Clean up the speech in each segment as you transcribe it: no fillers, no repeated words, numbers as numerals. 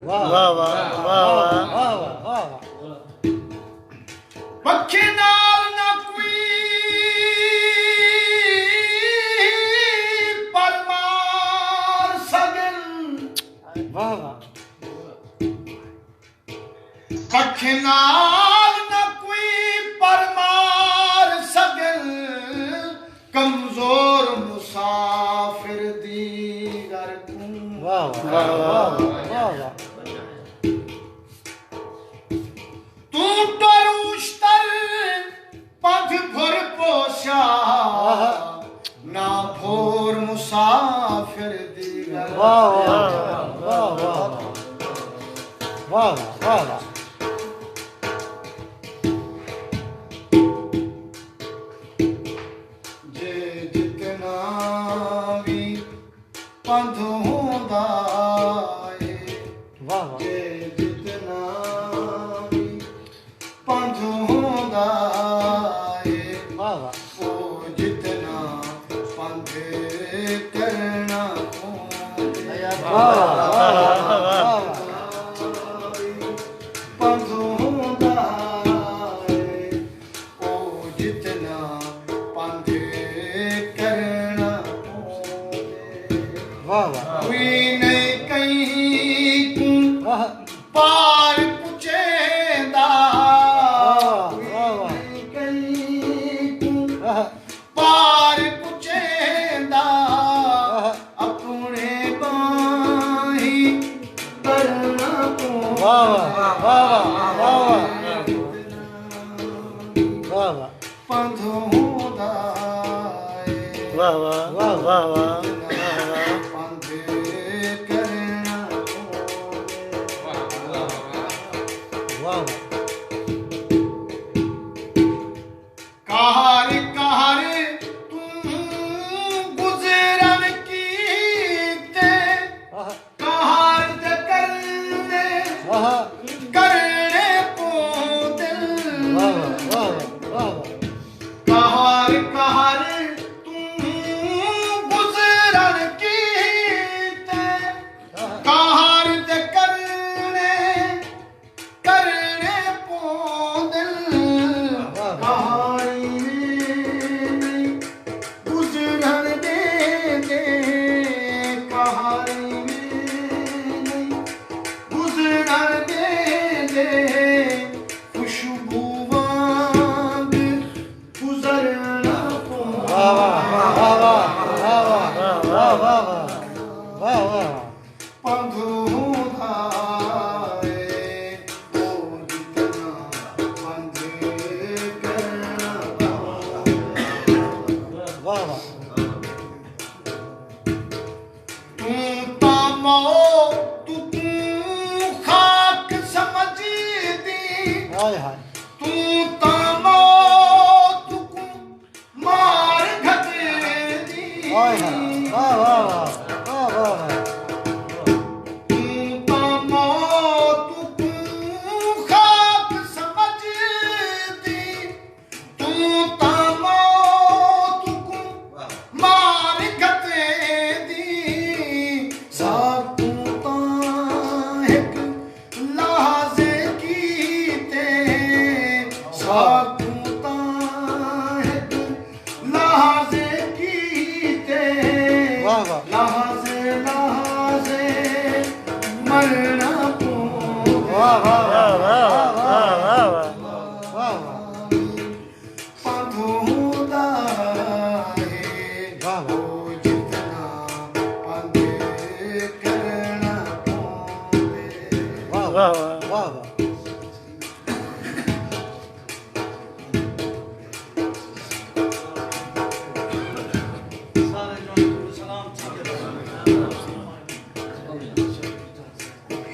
वाह वाह वाह वाह वाह पखे नाल ना कोई परमार सगन वाह वाह पखे नाल ना कोई परमार सगन कमजोर मुसाफिर दी घर वाह वाह वाह वाह तू टरूश्तर पथ भर पोशा ना भोर मुसाफिर दी घर वाह वाह वाह वाह वाह वाह जे जितना भी पंथ होंदा है वाह जे जितना भी पंथ होंदा है वाह ओ जितना पंथ करना पंथ होंदा है ओ जितना पंथ करना वाह वाह कोई नहीं कहीं तू वाह पार पुछेंदा वाह नहीं कहीं तू वाह पार पुछेंदा अपने बाही करना वाह वाह वाह वाह वाह पंथ होंदा है वाह वाह वाह वाह पंथ करना वाह कहर कहर तू गुजरन कीते वाह कहर दे करने वाह करने को दिल वाह वाह कहर कहर तू गुजरन कीते कहर दे करने करने को दिल कहानी नहीं गुजरन दे कहानी नहीं गुजरन दे खुशबू वांग गुजरना वाह वाह वाह वाह वाह वाह वाह पंथ होंदा है ओ जितना पंथ करना वाह वाह तू तामो तू खाक समझदी हाय हाय तू तामो तू मार घटदी हाय हाय वाह वाह वाह वाह तू तामो तू खाक समझदी तू तामो तू मार घटदी साकू तां एक लहाज़े कीते साकू तां एक लहाज़े कीते वाह वाह लहाज़े लहाज़े मरना वाह वाह वाह वाह वाह पंथ होंदा है वाह ओ जितना पंथ करना वाह वाह वाह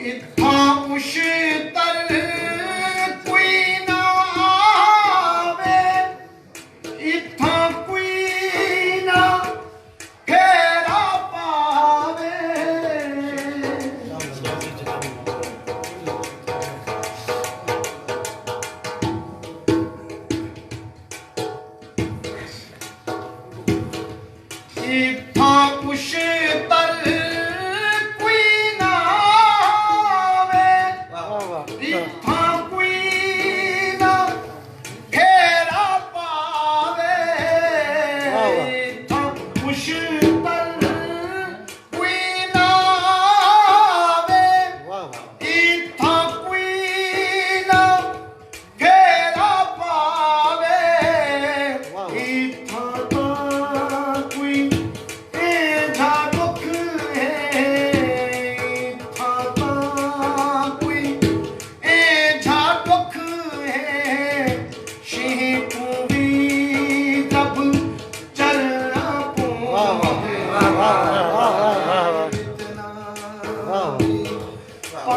इत्थां उश्तर कोई ना आवे इत्थां कोई ना फेरा पावे इत्थां उश्तर कोई ना आवे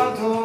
ਸਾਧੂ